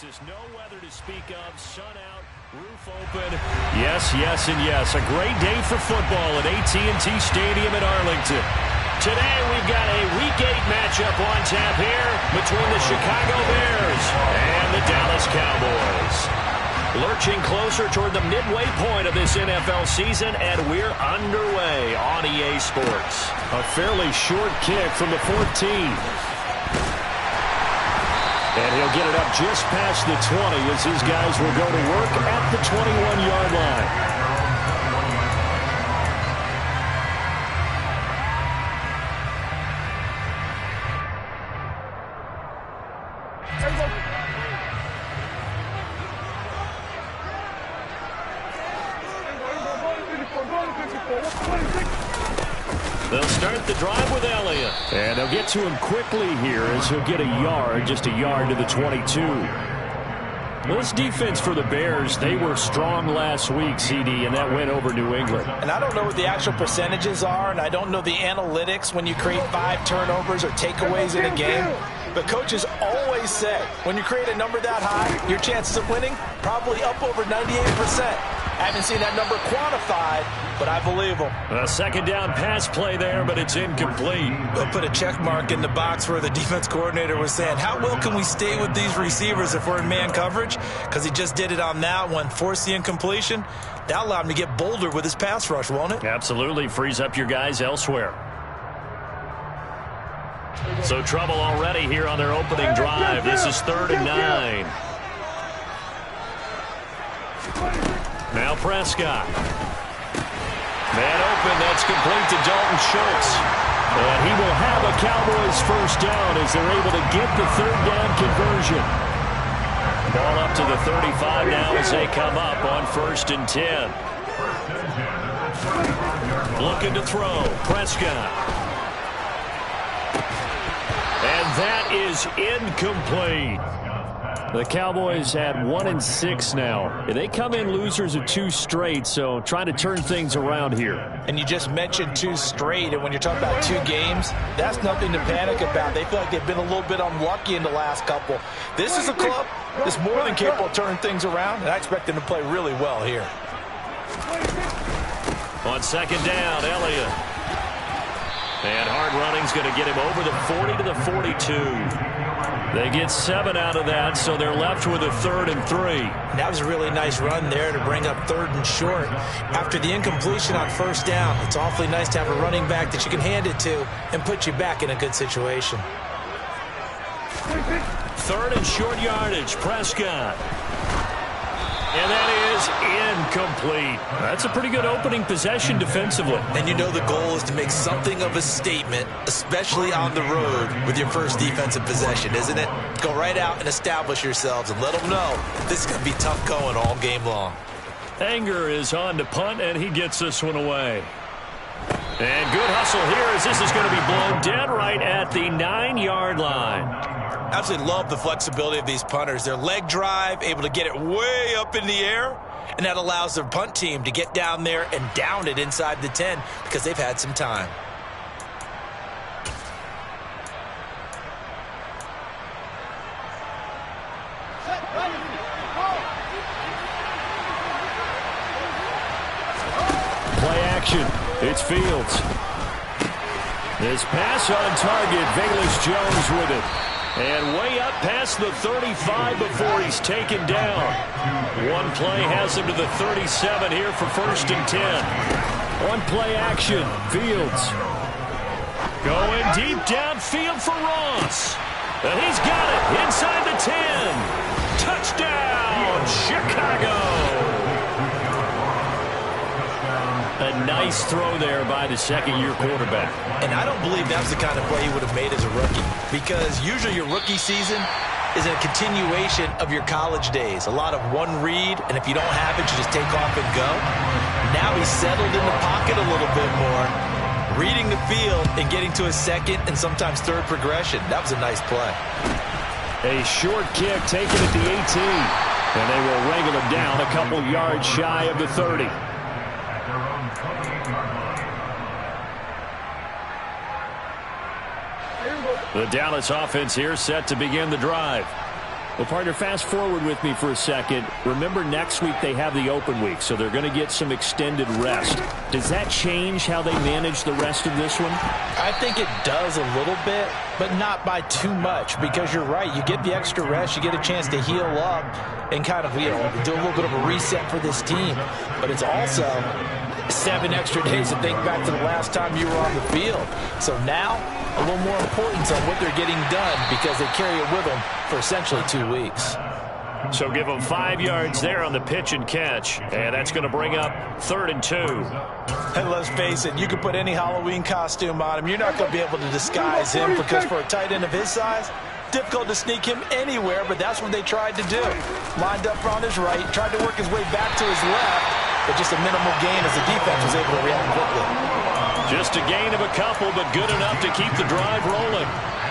Texas. No weather to speak of. Sun out, roof open. Yes, yes, and yes. A great day for football at AT&T Stadium in Arlington. Today we've got a Week 8 matchup on tap here between the Chicago Bears and the Dallas Cowboys. Lurching closer toward the midway point of this NFL season, and we're underway on EA Sports. A fairly short kick from the 14. And he'll get it up just past the 20 as his guys will go to work at the 21-yard line. They'll start the drive with Elliott. And they'll get to him quickly here as he'll get a yard, just a yard to the 22. Well, this defense for the Bears, they were strong last week, CD, and that went over New England. And I don't know what the actual percentages are, and I don't know the analytics when you create 5 turnovers or takeaways in a game. But coaches always say, when you create a number that high, your chances of winning probably up over 98%. I haven't seen that number quantified, but I believe them. A second down pass play there, but it's incomplete. They'll put a check mark in the box where the defense coordinator was saying, how well can we stay with these receivers if we're in man coverage? Because he just did it on that one, forced the incompletion. That allowed him to get bolder with his pass rush, won't it? Absolutely. Frees up your guys elsewhere. So trouble already here on their opening drive. This is 3rd and 9. Now Prescott. Man open, that's complete to Dalton Schultz. And he will have a Cowboys first down as they're able to get the 3rd down conversion. Ball up to the 35 now as they come up on 1st and 10. Looking to throw, Prescott. And that is incomplete. The Cowboys at 1-6 now. They come in losers of 2 straight, so trying to turn things around here. And you just mentioned 2 straight, and when you're talking about 2 games, that's nothing to panic about. They feel like they've been a little bit unlucky in the last couple. This is a club that's more than capable of turning things around, and I expect them to play really well here. On 2nd down, Elliott. And hard running's going to get him over the 40 to the 42. They get 7 out of that, so they're left with a 3rd and 3. That was a really nice run there to bring up 3rd and short. After the incompletion on 1st down, it's awfully nice to have a running back that you can hand it to and put you back in a good situation. 3rd and short yardage, Prescott. And that is incomplete. That's a pretty good opening possession defensively. And you know the goal is to make something of a statement, especially on the road with your first defensive possession, isn't it? Go right out and establish yourselves and let them know this is going to be tough going all game long. Anger is on to punt, and he gets this one away. And good hustle here as this is going to be blown dead right at the 9-yard line. Absolutely love the flexibility of these punters. Their leg drive, able to get it way up in the air, and that allows their punt team to get down there and down it inside the 10 because they've had some time. Play action. It's Fields. This pass on target. Velus-Jones with it. And way up past the 35 before he's taken down. One play has him to the 37 here for 1st and 10. On play action, Fields. Going deep downfield for Ross. And he's got it inside the 10. Touchdown, Chicago. A nice throw there by the second-year quarterback. And I don't believe that was the kind of play he would have made as a rookie, because usually your rookie season is a continuation of your college days. A lot of one read, and if you don't have it, you just take off and go. Now he's settled in the pocket a little bit more, reading the field and getting to a 2nd and sometimes 3rd progression. That was a nice play. A short kick taken at the 18. And they will wrangle him down a couple yards shy of the 30. The Dallas offense here set to begin the drive. Well, partner, fast forward with me for a second. Remember, next week they have the open week, so they're going to get some extended rest. Does that change how they manage the rest of this one? I think it does a little bit, but not by too much, because you're right. You get the extra rest. You get a chance to heal up and kind of, do a little bit of a reset for this team. But it's also 7 extra days to think back to the last time you were on the field. So now, a little more importance on what they're getting done because they carry it with them for essentially 2 weeks. So give them 5 yards there on the pitch and catch, and that's going to bring up 3rd and 2. And let's face it, you can put any Halloween costume on him. You're not going to be able to disguise him because for a tight end of his size, difficult to sneak him anywhere, but that's what they tried to do. Lined up on his right, tried to work his way back to his left, but just a minimal gain as the defense was able to react quickly. Just a gain of a couple, but good enough to keep the drive rolling.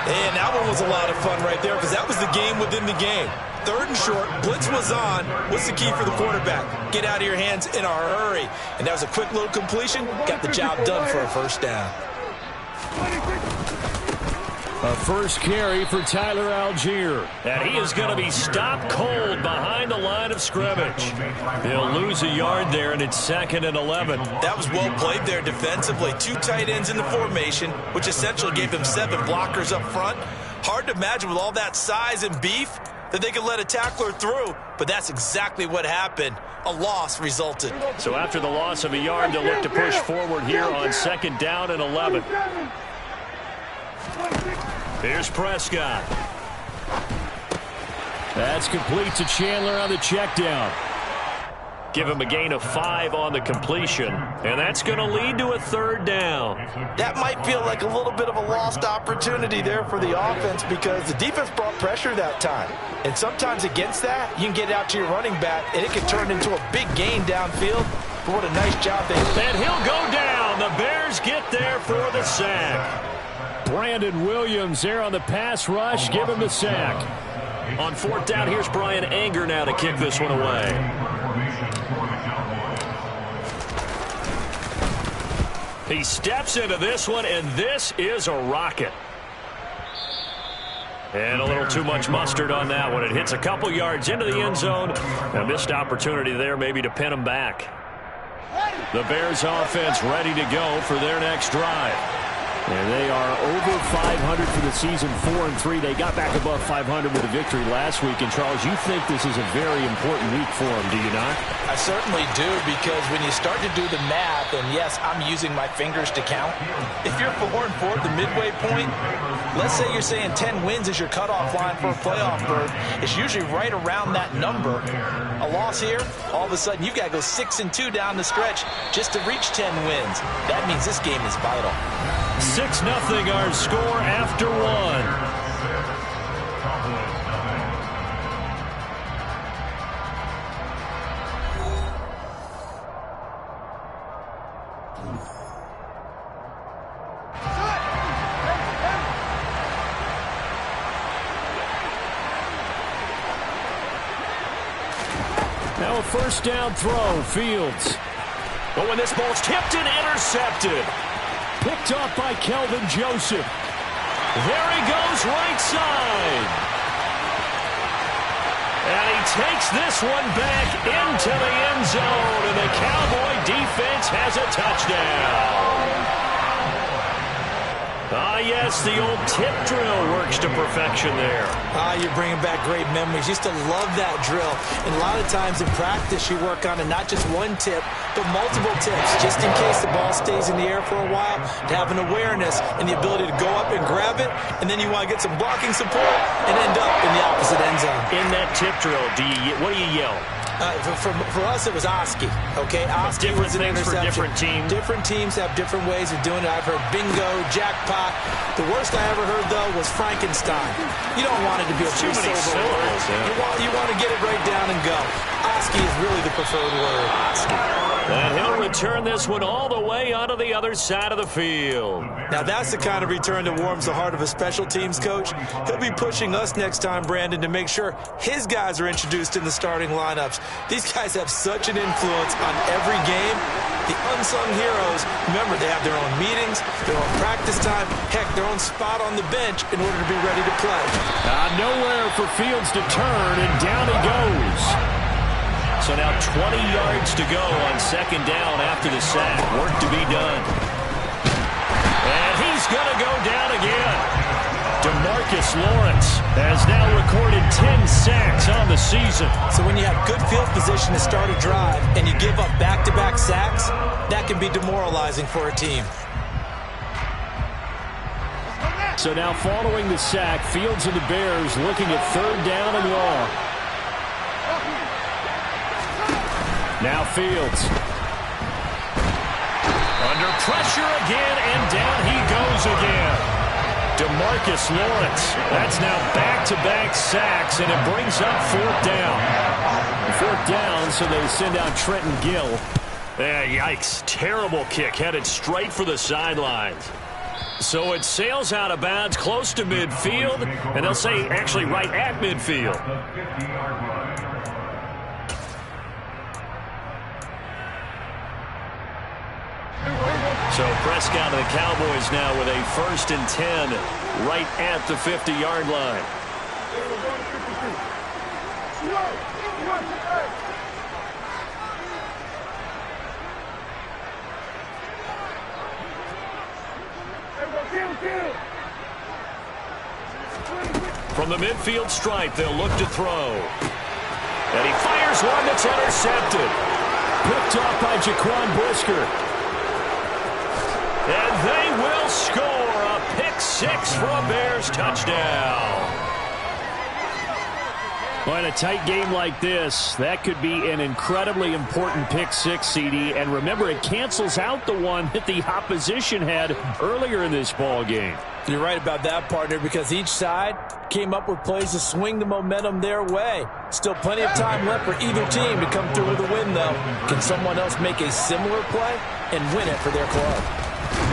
And that one was a lot of fun right there because that was the game within the game. 3rd and short, blitz was on. What's the key for the quarterback? Get out of your hands in a hurry. And that was a quick little completion. Got the job done for a first down. A first carry for Tyler Algier. And he is going to be stopped cold behind the line of scrimmage. He'll lose a yard there, and it's 2nd and 11. That was well played there defensively. 2 tight ends in the formation, which essentially gave them 7 blockers up front. Hard to imagine with all that size and beef that they could let a tackler through, but that's exactly what happened. A loss resulted. So after the loss of a yard, they'll look to push forward here on 2nd down and 11. Here's Prescott. That's complete to Chandler on the check down. Give him a gain of 5 on the completion, and that's going to lead to a 3rd down. That might feel like a little bit of a lost opportunity there for the offense because the defense brought pressure that time. And sometimes against that, you can get out to your running back, and it can turn into a big gain downfield. But what a nice job they did. And he'll go down. The Bears get there for the sack. Brandon Williams there on the pass rush. Give him the sack. On 4th down, here's Brian Anger now to kick this one away. He steps into this one, and this is a rocket. And a little too much mustard on that one. It hits a couple yards into the end zone. A missed opportunity there maybe to pin him back. The Bears offense ready to go for their next drive. And they are over 500 for the season, 4-3. They got back above 500 with a victory last week. And, Charles, you think this is a very important week for them, do you not? I certainly do, because when you start to do the math, and yes, I'm using my fingers to count. If you're 4-4 at the midway point, let's say you're saying 10 wins is your cutoff line for a playoff berth. It's usually right around that number. A loss here, all of a sudden you've got to go 6-2 down the stretch just to reach 10 wins. That means this game is vital. 6-0 our score after 1. Now a first down throw, Fields. But when this ball's tipped and intercepted. Picked off by Kelvin Joseph. There he goes, right side. And he takes this one back into the end zone, and the Cowboy defense has a touchdown. Ah, yes, the old tip drill works to perfection there. You're bringing back great memories. Used to love that drill. And a lot of times in practice, you work on it, not just one tip, but multiple tips, just in case the ball stays in the air for a while, to have an awareness and the ability to go up and grab it, and then you want to get some blocking support and end up in the opposite end zone. In that tip drill, what do you yell? For us, it was Oski. Okay, Oski was an interception. For different teams. Different teams have different ways of doing it. I've heard bingo, jackpot. The worst I ever heard, though, was Frankenstein. You don't want it to be a too many syllables. You want to get it right down and go. Hosky is really the preferred word. And he'll return this one all the way onto the other side of the field. Now that's the kind of return that warms the heart of a special teams coach. He'll be pushing us next time, Brandon, to make sure his guys are introduced in the starting lineups. These guys have such an influence on every game. The unsung heroes, remember, they have their own meetings, their own practice time, heck, their own spot on the bench in order to be ready to play. Nowhere for Fields to turn, and down he goes. So now 20 yards to go on second down after the sack. Work to be done. And he's going to go down again. DeMarcus Lawrence has now recorded 10 sacks on the season. So when you have good field position to start a drive and you give up back-to-back sacks, that can be demoralizing for a team. So now following the sack, Fields and the Bears looking at third down and long. Now Fields. Under pressure again, and down he goes again. DeMarcus Lawrence. That's now back-to-back sacks, and it brings up fourth down. Fourth down, so they send out Trenton Gill. Yikes. Terrible kick, headed straight for the sidelines. So it sails out of bounds close to midfield, and they'll say actually right at midfield. So Prescott and the Cowboys now with a 1st and 10 right at the 50-yard line. From the midfield stripe, they'll look to throw. And he fires one that's intercepted. Picked off by Jaquan Brisker. And they will score a pick-6 for a Bears touchdown. Well, in a tight game like this, that could be an incredibly important pick-6, CD. And remember, it cancels out the one that the opposition had earlier in this ball game. You're right about that, partner, because each side came up with plays to swing the momentum their way. Still plenty of time left for either team to come through with a win, though. Can someone else make a similar play and win it for their club?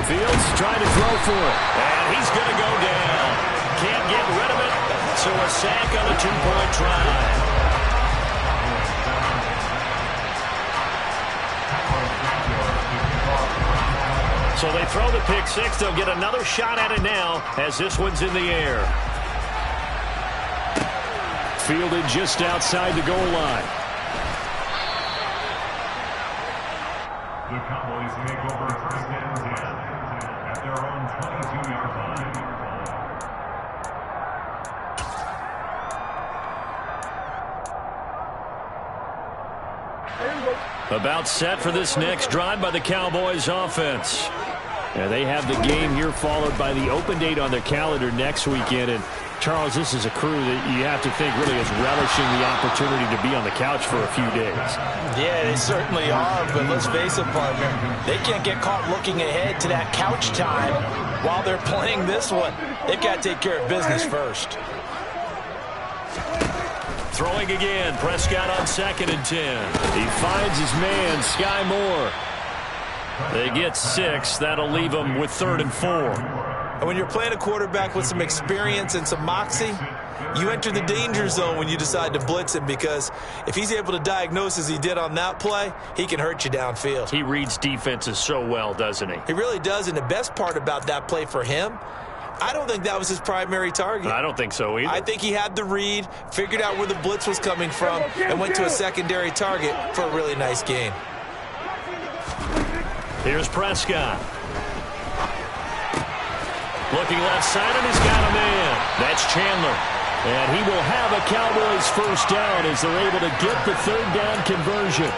Fields trying to throw for it. And he's going to go down. Can't get rid of it. So a sack on a two-point try. So they throw the pick-6. They'll get another shot at it now as this one's in the air. Fielded just outside the goal line. The Cowboys take over first and 10 at their own 22-yard line. About set for this next drive by the Cowboys offense. And they have the game here followed by the open date on their calendar next weekend. And Charles, this is a crew that you have to think really is relishing the opportunity to be on the couch for a few days. Yeah, they certainly are, but let's face it, partner. They can't get caught looking ahead to that couch time while they're playing this one. They've got to take care of business first. Throwing again, Prescott on 2nd and 10. He finds his man, Sky Moore. They get 6. That'll leave them with 3rd and 4. And when you're playing a quarterback with some experience and some moxie, you enter the danger zone when you decide to blitz him, because if he's able to diagnose as he did on that play, he can hurt you downfield. He reads defenses so well, doesn't he? He really does, and the best part about that play for him, I don't think that was his primary target. I don't think so either. I think he had the read, figured out where the blitz was coming from, and went to a secondary target for a really nice gain. Here's Prescott. Looking left side, and he's got a man. That's Chandler. And he will have a Cowboys first down as they're able to get the 3rd down conversion.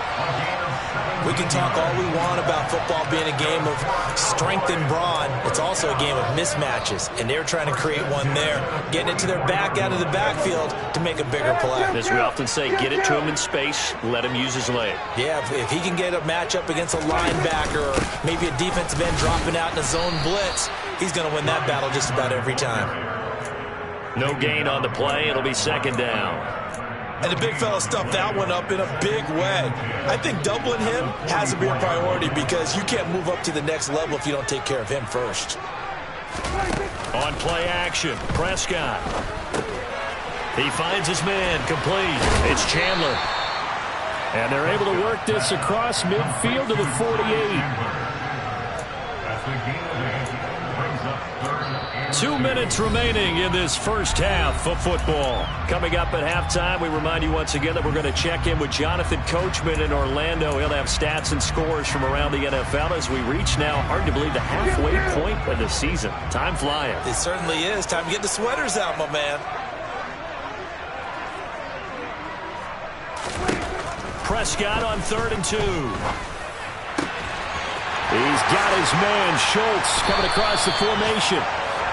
We can talk all we want about football being a game of strength and brawn. It's also a game of mismatches, and they're trying to create one there, getting it to their back out of the backfield to make a bigger play. As we often say, get it to him in space, let him use his leg. Yeah, if he can get a matchup against a linebacker or maybe a defensive end dropping out in a zone blitz, he's going to win that battle just about every time. No gain on the play. It'll be 2nd down. And the big fella stuffed that one up in a big way. I think doubling him has to be a priority because you can't move up to the next level if you don't take care of him first. On play action, Prescott. He finds his man, complete. It's Chandler. And they're able to work this across midfield to the 48. 2 minutes remaining in this first half of football. Coming up at halftime, we remind you once again that we're going to check in with Jonathan Coachman in Orlando. He'll have stats and scores from around the NFL as we reach now, hard to believe, the halfway point of the season. Time flying. It certainly is. Time to get the sweaters out, my man. Prescott on 3rd and 2. He's got his man, Schultz, coming across the formation.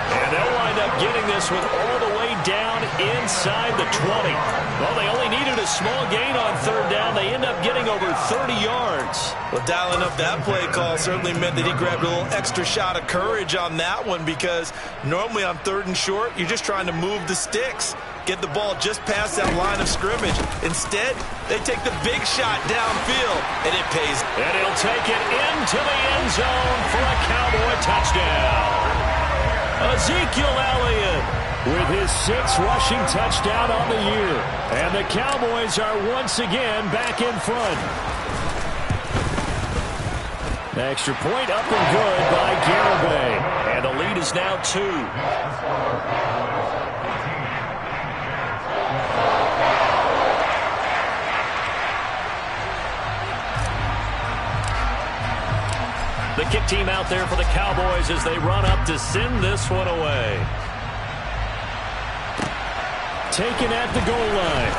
And they'll wind up getting this one all the way down inside the 20. Well, they only needed a small gain on 3rd down. They end up getting over 30 yards. Well, dialing up that play call certainly meant that he grabbed a little extra shot of courage on that one because normally on 3rd and short, you're just trying to move the sticks, get the ball just past that line of scrimmage. Instead, they take the big shot downfield, and it pays. And he'll take it into the end zone for a Cowboy touchdown. Ezekiel Elliott with his 6th rushing touchdown on the year. And the Cowboys are once again back in front. Extra point up and good by Garibay. And the lead is now 2. The kick team out there for the Cowboys as they run up to send this one away. Taken at the goal line.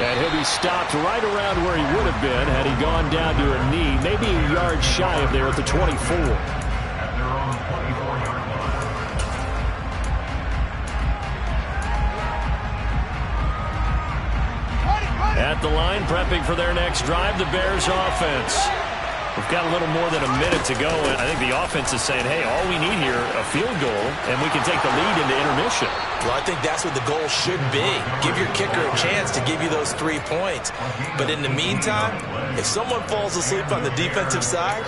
And he'll be stopped right around where he would have been had he gone down to a knee, maybe a yard shy of there at the 24. At the line, prepping for their next drive, the Bears offense. We've got a little more than a minute to go, and I think the offense is saying, hey, all we need here, a field goal, and we can take the lead into intermission. Well, I think that's what the goal should be. Give your kicker a chance to give you those 3 points. But in the meantime, if someone falls asleep on the defensive side,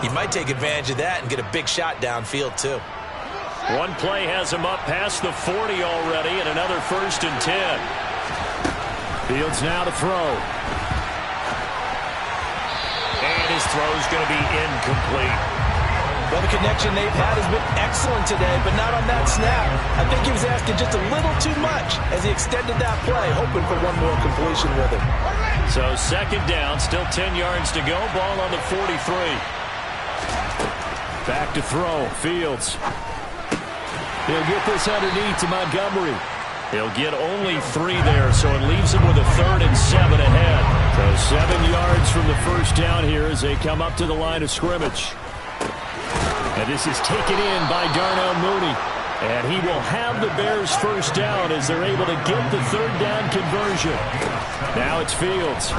he might take advantage of that and get a big shot downfield, too. One play has him up past the 40 already, and another 1st and 10. Fields now to throw. And his throw's going to be incomplete. Well, the connection they've had has been excellent today, but not on that snap. I think he was asking just a little too much as he extended that play, hoping for one more completion with him. So 2nd down, still 10 yards to go. Ball on the 43. Back to throw. Fields. He'll get this underneath to Montgomery. He'll get only 3 there, so it leaves him with a 3rd and 7 ahead. So 7 yards from the first down here as they come up to the line of scrimmage. And this is taken in by Darnell Mooney. And he will have the Bears' first down as they're able to get the 3rd down conversion. Now it's Fields.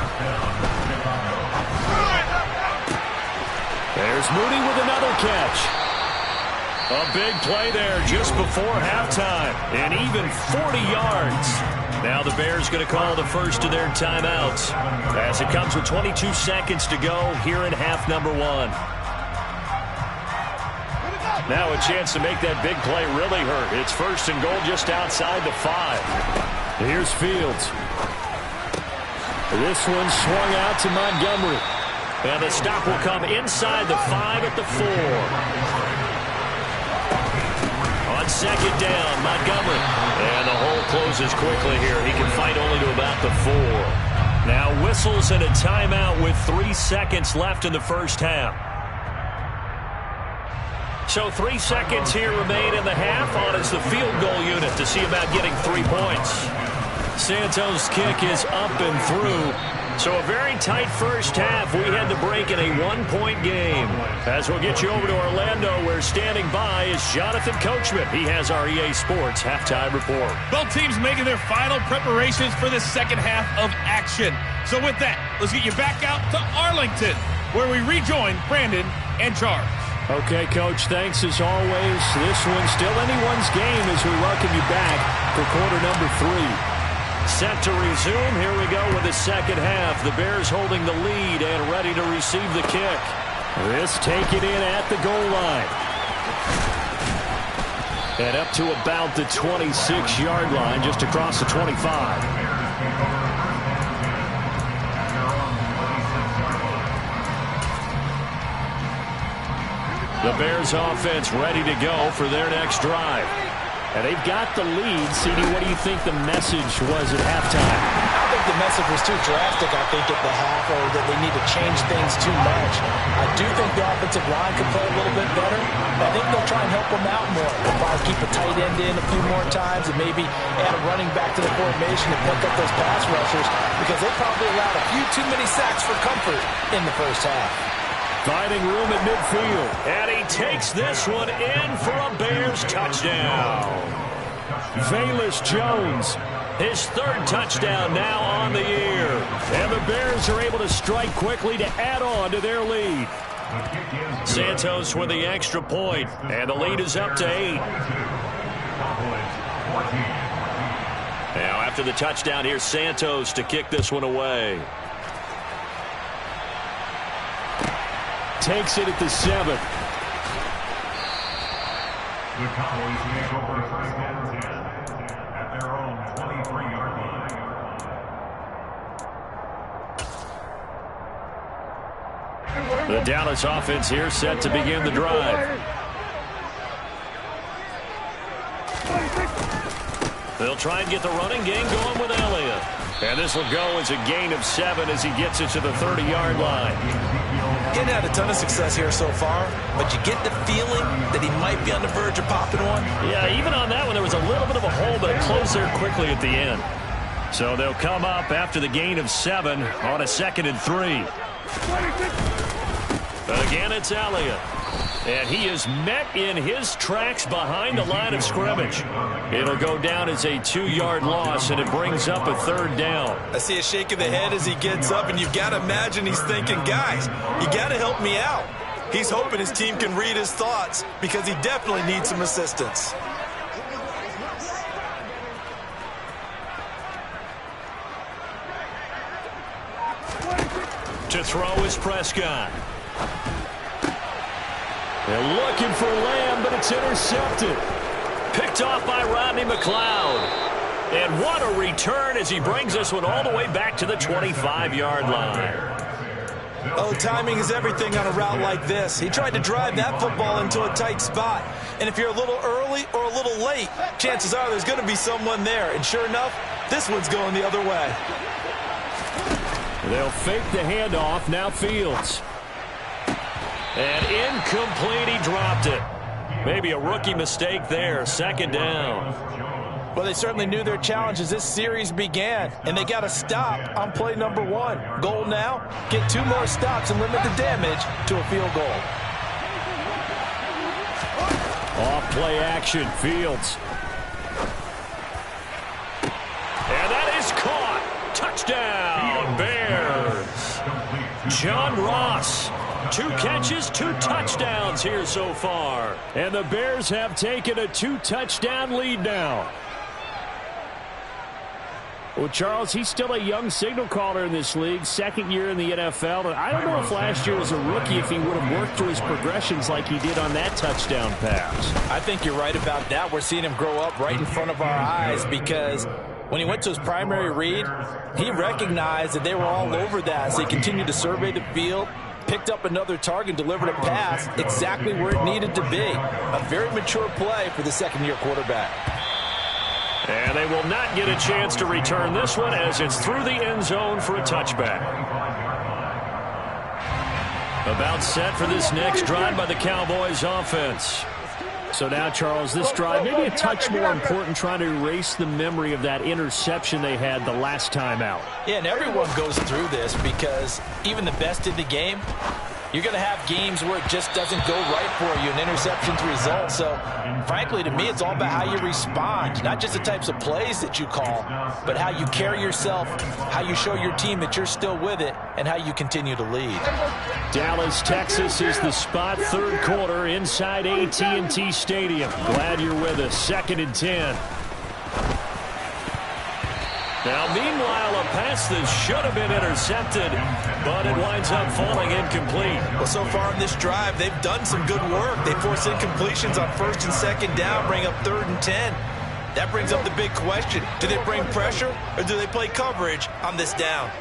There's Mooney with another catch. A big play there just before halftime, and even 40 yards. Now the Bears going to call the first of their timeouts as it comes with 22 seconds to go here in half number 1. Now a chance to make that big play really hurt. It's 1st and goal just outside the 5. Here's Fields. This one swung out to Montgomery. And the stop will come inside the 5 at the 4. On 2nd down, Montgomery. And the hole closes quickly here. He can fight only to about the 4. Now whistles and a timeout with 3 seconds left in the first half. So 3 seconds here remain in the half on as the field goal unit to see about getting 3 points. Santos' kick is up and through. So a very tight first half. We had to break in a 1-point game. As we'll get you over to Orlando, where standing by is Jonathan Coachman. He has our EA Sports halftime report. Both teams making their final preparations for the second half of action. So with that, let's get you back out to Arlington, where we rejoin Brandon and Charles. Okay, Coach, thanks as always. This one's still anyone's game as we welcome you back. for quarter number 3. Set to resume. Here we go with the second half. The Bears holding the lead and ready to receive the kick. This taken in at the goal line. And up to about the 26-yard line, just across the 25. The Bears offense ready to go for their next drive. And they've got the lead. CD, what do you think the message was at halftime? I think the message was too drastic, I think, at the half, or that they need to change things too much. I do think the offensive line could play a little bit better. I think they'll try and help them out more. They'll probably keep a tight end in a few more times and maybe add a running back to the formation and pick up those pass rushers, because they probably allowed a few too many sacks for comfort in the first half. Finding room at midfield. And he takes this one in for a Bears touchdown. Velus Jones, his 3rd touchdown now on the year. And the Bears are able to strike quickly to add on to their lead. Santos with the extra point, and the lead is up to 8. Now after the touchdown, here's Santos to kick this one away. Takes it at the 7. The Cowboys take over first and 10 at their own 23-yard line. The Dallas offense here set to begin the drive. They'll try and get the running game going with Elliott. And this will go as a gain of 7 as he gets it to the 30-yard line. Getting had a ton of success here so far, but you get the feeling that he might be on the verge of popping one. Yeah, even on that one, there was a little bit of a hole, but it closed there quickly at the end. So they'll come up after the gain of 7 on a 2nd and 3. Again, it's Elliott. And he is met in his tracks behind the line of scrimmage. It'll go down as a 2-yard loss, and it brings up a 3rd down. I see a shake of the head as he gets up, and you've got to imagine he's thinking, guys, you got to help me out. He's hoping his team can read his thoughts because he definitely needs some assistance. To throw is Prescott. They're looking for Lamb, but it's intercepted. Picked off by Rodney McLeod. And what a return as he brings this one all the way back to the 25-yard line. Oh, timing is everything on a route like this. He tried to drive that football into a tight spot. And if you're a little early or a little late, chances are there's going to be someone there. And sure enough, this one's going the other way. They'll fake the handoff. Now Fields. And incomplete, he dropped it. Maybe a rookie mistake there. 2nd down. Well, they certainly knew their challenge as this series began, and they got to stop on play number 1. Goal now, get 2 more stops and limit the damage to a field goal. Off play action, Fields. And that is caught. Touchdown, Bears. John Ross. 2 catches, 2 touchdowns here so far. And the Bears have taken a 2-touchdown lead now. Well, Charles, he's still a young signal caller in this league, 2nd year in the NFL. And I don't know if last year as a rookie if he would have worked through his progressions like he did on that touchdown pass. I think you're right about that. We're seeing him grow up right in front of our eyes because when he went to his primary read, he recognized that they were all over that. So he continued to survey the field, picked up another target, delivered a pass exactly where it needed to be. A very mature play for the 2nd-year quarterback. And they will not get a chance to return this one as it's through the end zone for a touchback. About set for this next drive by the Cowboys offense. So now, Charles, this drive maybe a touch more important, trying to erase the memory of that interception they had the last time out. Yeah, and everyone goes through this because even the best in the game, you're going to have games where it just doesn't go right for you, and interceptions result. So, frankly, to me, it's all about how you respond, not just the types of plays that you call, but how you carry yourself, how you show your team that you're still with it, and how you continue to lead. Dallas, Texas is the spot, 3rd quarter inside AT&T Stadium. Glad you're with us. 2nd and 10. Now, meanwhile, a pass that should have been intercepted, but it winds up falling incomplete. Well, so far in this drive, they've done some good work. They force incompletions on 1st and 2nd down, bring up 3rd and 10. That brings up the big question. Do they bring pressure, or do they play coverage on this down?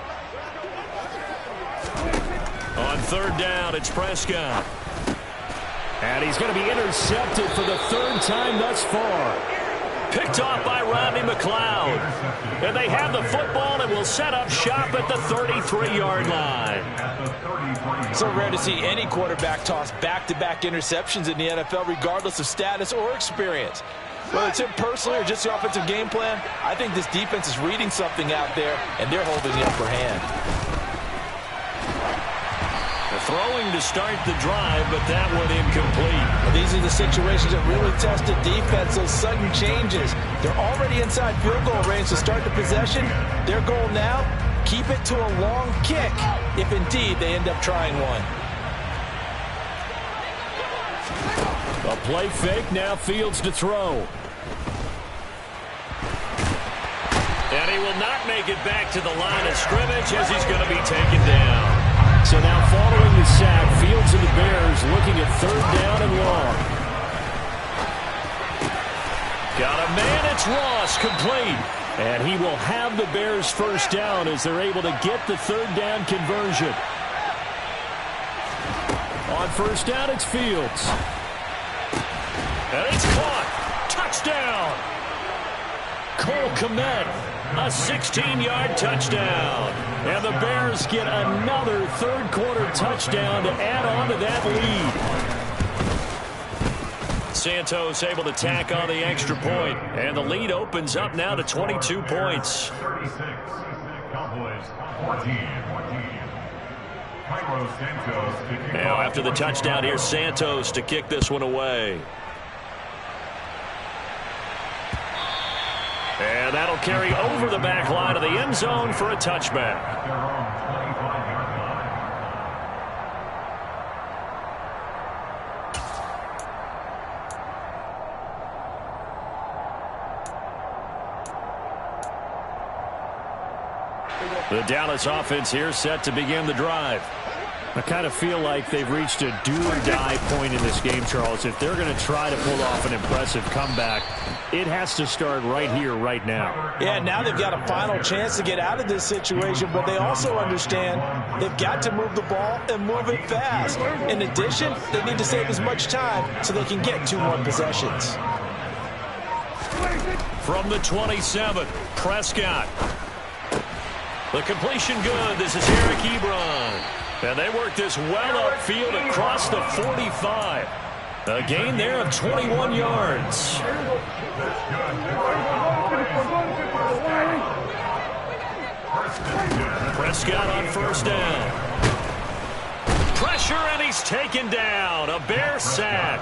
On 3rd down, it's Prescott. And he's going to be intercepted for the 3rd time thus far. Picked off by Rodney McLeod. And they have the football and will set up shop at the 33-yard line. So rare to see any quarterback toss back-to-back interceptions in the NFL, regardless of status or experience. Whether it's him personally or just the offensive game plan, I think this defense is reading something out there, and they're holding the upper hand. Throwing to start the drive, but that one incomplete. Well, these are the situations that really test the defense, those sudden changes. They're already inside field goal range to start the possession. Their goal now, keep it to a long kick, if indeed they end up trying one. A play fake, now Fields to throw. And he will not make it back to the line of scrimmage as he's going to be taken down. So now following the sack, Fields and the Bears looking at 3rd down and long. Got a man, it's Ross, complete. And he will have the Bears 1st down as they're able to get the 3rd down conversion. On 1st down, it's Fields. And it's caught. Touchdown. Cole Kmet, a 16-yard touchdown. And the Bears get another 3rd quarter touchdown to add on to that lead. Santos able to tack on the extra point. And the lead opens up now to 22 points. 36, Cowboys 14. Now after the touchdown, here's Santos to kick this one away. And that'll carry over the back line of the end zone for a touchback. The Dallas offense here set to begin the drive. I kind of feel like they've reached a do-or-die point in this game, Charles. If they're going to try to pull off an impressive comeback, it has to start right here, right now. Yeah, now they've got a final chance to get out of this situation, but they also understand they've got to move the ball and move it fast. In addition, they need to save as much time so they can get 2 more possessions. From the 27, Prescott. The completion good. This is Eric Ebron. And they work this well upfield across the 45. A gain there of 21 yards. Prescott on 1st down. Pressure, and he's taken down. A Bear sack.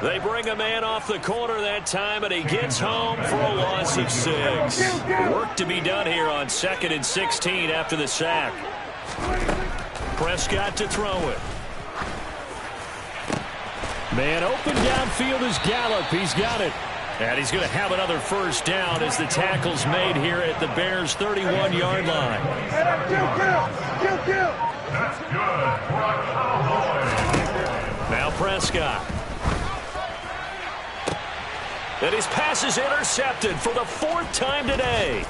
They bring a man off the corner that time, and he gets home for a loss of 6. Work to be done here on 2nd and 16 after the sack. Prescott to throw it. Man open downfield is Gallup. He's got it. And he's going to have another 1st down as the tackle's made here at the Bears' 31-yard line. That's good for a Cowboy. Now Prescott. And his pass is intercepted for the 4th time today.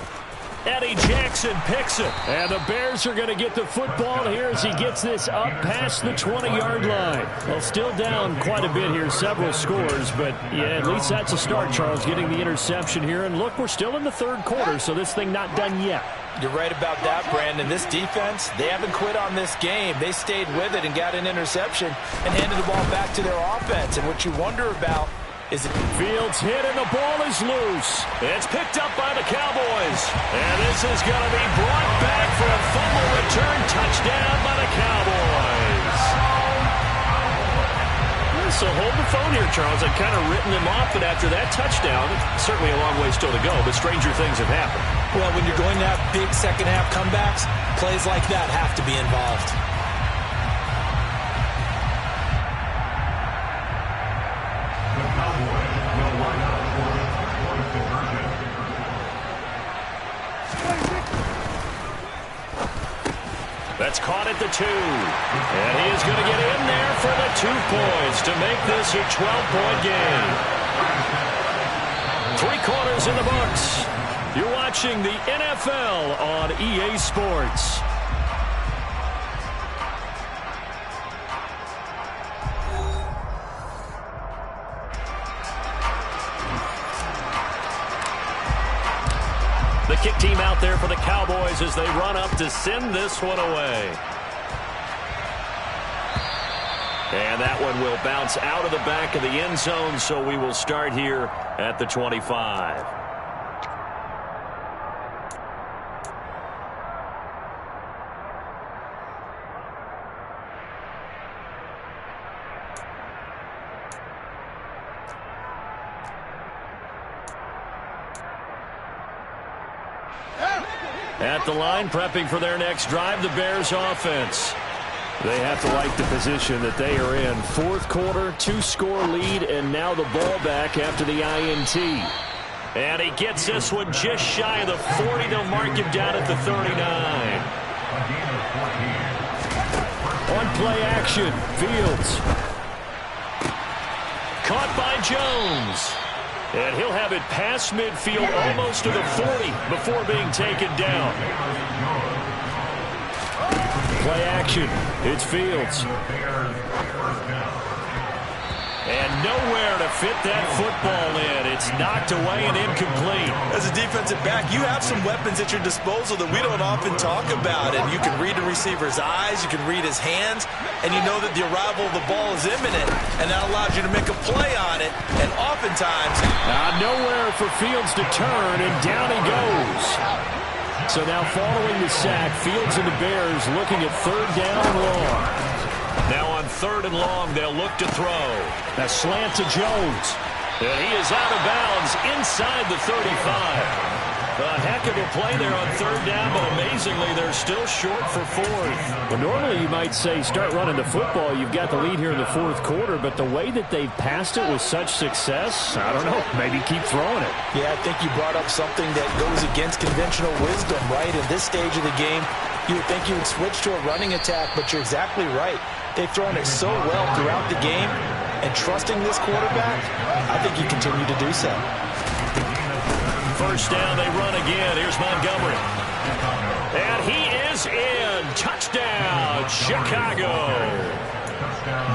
Eddie Jackson picks it. And the Bears are going to get the football here as he gets this up past the 20-yard line. Well, still down quite a bit here, several scores. But, yeah, at least that's a start, Charles, getting the interception here. And, look, we're still in the 3rd quarter, so this thing not done yet. You're right about that, Brandon. This defense, they haven't quit on this game. They stayed with it and got an interception and handed the ball back to their offense. And what you wonder about is it Fields hit and the ball is loose. It's picked up by the Cowboys. And this is going to be brought back for a fumble return touchdown by the Cowboys. So hold the phone here, Charles. I've kind of written them off, but after that touchdown, certainly a long way still to go, but stranger things have happened. Well, when you're going to have big second-half comebacks, plays like that have to be involved. The Cowboys will line up for a 3-point conversion. That's caught at the 2. And he is going to get in there for the 2 points to make this a 12-point game. 3 quarters in the books. You're watching the NFL on EA Sports. The kick team out there for the Cowboys as they run up to send this one away. And that one will bounce out of the back of the end zone, so we will start here at the 25. At the line, prepping for their next drive, the Bears offense. They have to like the position that they are in. 4th quarter, 2-score lead, and now the ball back after the INT. And he gets this one just shy of the 40. They'll mark him down at the 39. On play action, Fields. Caught by Jones. And he'll have it past midfield almost to the 40 before being taken down. Play action. It's Fields. And nowhere to fit that football in. It's knocked away and incomplete. As a defensive back, you have some weapons at your disposal that we don't often talk about. And you can read the receiver's eyes, you can read his hands, and you know that the arrival of the ball is imminent. And that allows you to make a play on it. And oftentimes... nowhere for Fields to turn, and down he goes. So now following the sack, Fields and the Bears looking at 3rd down and long. Now on 3rd and long, they'll look to throw. A slant to Jones. And he is out of bounds inside the 35. A heck of a play there on 3rd down, but amazingly, they're still short for 4th. Well, normally you might say start running the football. You've got the lead here in the 4th quarter, but the way that they've passed it with such success, I don't know, maybe keep throwing it. Yeah, I think you brought up something that goes against conventional wisdom, right? In this stage of the game, you would think you would switch to a running attack, but you're exactly right. They've thrown it so well throughout the game, and trusting this quarterback, I think you continue to do so. 1st down, they run again. Here's Montgomery. And he is in. Touchdown, Chicago.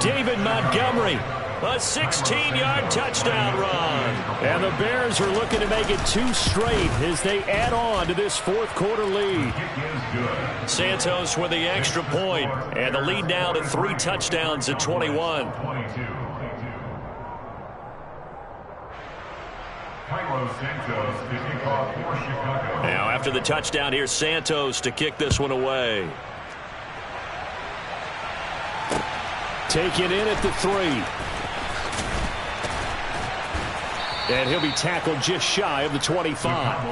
David Montgomery, a 16-yard touchdown run. And the Bears are looking to make it 2 straight as they add on to this 4th quarter lead. Santos with the extra point, and the lead now to 3 touchdowns at 21. Now after the touchdown, here's Santos to kick this one away. Take it in at the 3. And he'll be tackled just shy of the 25.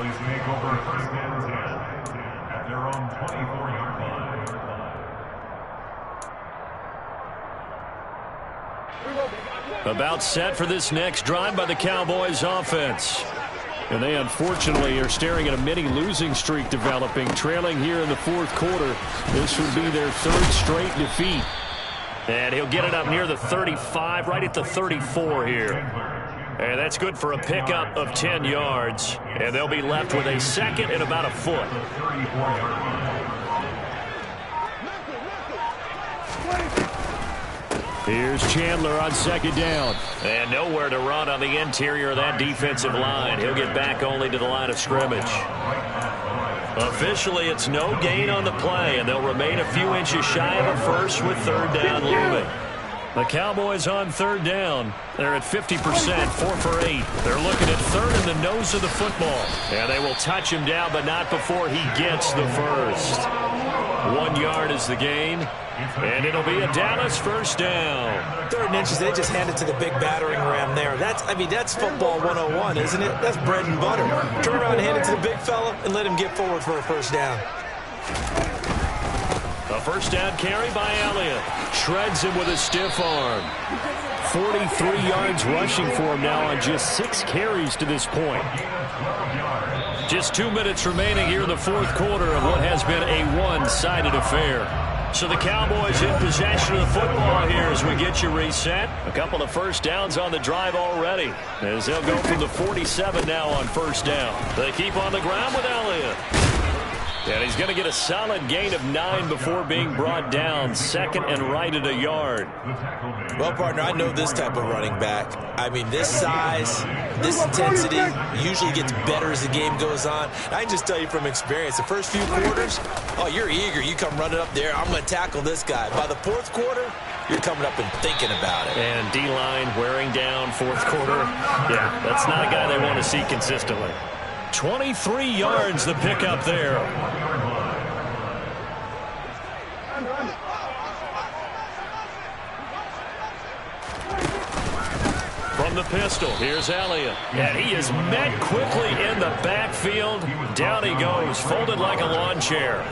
About set for this next drive by the Cowboys offense. And they unfortunately are staring at a mini losing streak developing, trailing here in the 4th quarter. This would be their 3rd straight defeat. And he'll get it up near the 35, right at the 34 here. And that's good for a pickup of 10 yards. And they'll be left with a 2nd and about a foot. Here's Chandler on 2nd down. And nowhere to run on the interior of that defensive line. He'll get back only to the line of scrimmage. Officially, it's no gain on the play, and they'll remain a few inches shy of a first with 3rd down looming. The Cowboys on 3rd down. They're at 50%, 4 for 8. They're looking at 3rd in the nose of the football. And they will touch him down, but not before he gets the first. 1 yard is the gain. And it'll be a Dallas 1st down. 3rd and inches, they just hand it to the big battering ram there. That's football 101, isn't it? That's bread and butter. Turn around and hand it to the big fella and let him get forward for a 1st down. A 1st down carry by Elliott. Shreds him with a stiff arm. 43 yards rushing for him now on just 6 carries to this point. Just 2 minutes remaining here in the 4th quarter of what has been a one-sided affair. So the Cowboys in possession of the football here as we get you reset. A couple of first downs on the drive already, as they'll go from the 47 now on first down. They keep on the ground with Elliott. And he's going to get a solid gain of 9 before being brought down. Second and right at a yard. Well, partner, I know this type of running back. I mean, this size, this intensity usually gets better as the game goes on. I can just tell you from experience, the first few quarters, oh, you're eager. You come running up there, I'm going to tackle this guy. By the fourth quarter, you're coming up and thinking about it. And D-line wearing down fourth quarter. Yeah, that's not a guy they want to see consistently. 23 yards the pickup there. From the pistol, here's Elliott. And he is met quickly in the backfield. Down he goes, folded like a lawn chair.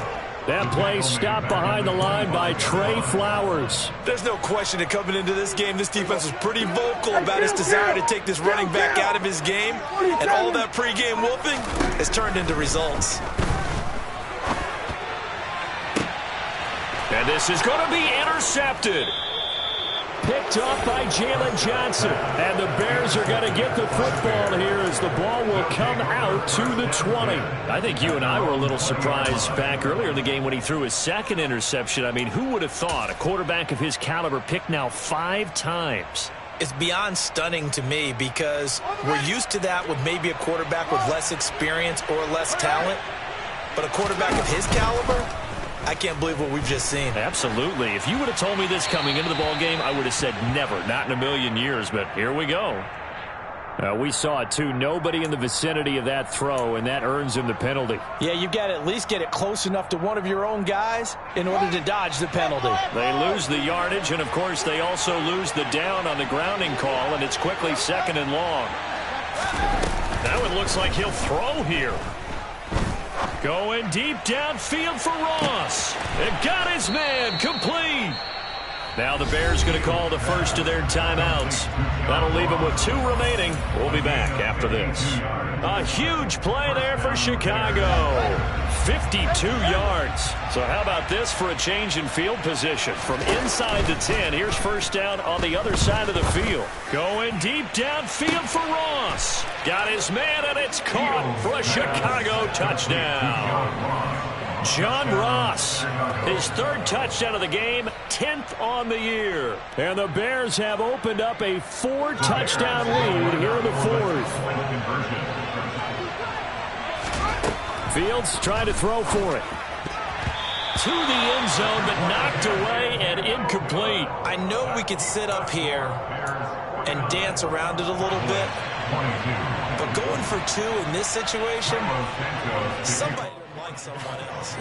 That play stopped behind the line by Trey Flowers. There's no question that coming into this game, this defense was pretty vocal about its desire to take this running back out of his game. And all that pregame whooping has turned into results. And this is going to be intercepted. Picked off by Jalen Johnson. And the Bears are going to get the football here as the ball will come out to the 20. I think you and I were a little surprised back earlier in the game when he threw his second interception. I mean, who would have thought a quarterback of his caliber picked now 5 times? It's beyond stunning to me because we're used to that with maybe a quarterback with less experience or less talent. But a quarterback of his caliber, I can't believe what we've just seen. Absolutely. If you would have told me this coming into the ball game, I would have said never, not in a million years, but here we go. We saw it too. Nobody in the vicinity of that throw, and that earns him the penalty. Yeah, you've got to at least get it close enough to one of your own guys in order to dodge the penalty. They lose the yardage, and of course they also lose the down on the grounding call, and it's quickly second and long. Now it looks like he'll throw here. Going deep downfield for Ross. They've got his man complete. Now the Bears going to call the first of their timeouts. That'll leave them with 2 remaining. We'll be back after this. A huge play there for Chicago. 52 yards. So how about this for a change in field position? From inside the 10, here's first down on the other side of the field. Going deep downfield for Ross. Got his man, and it's caught for a Chicago touchdown. John Ross, his 3rd touchdown of the game, 10th on the year. And the Bears have opened up a 4-touchdown lead here in the 4th. Fields trying to throw for it. To the end zone, but knocked away and incomplete. I know we could sit up here and dance around it a little bit, but going for 2 in this situation, somebody like someone else.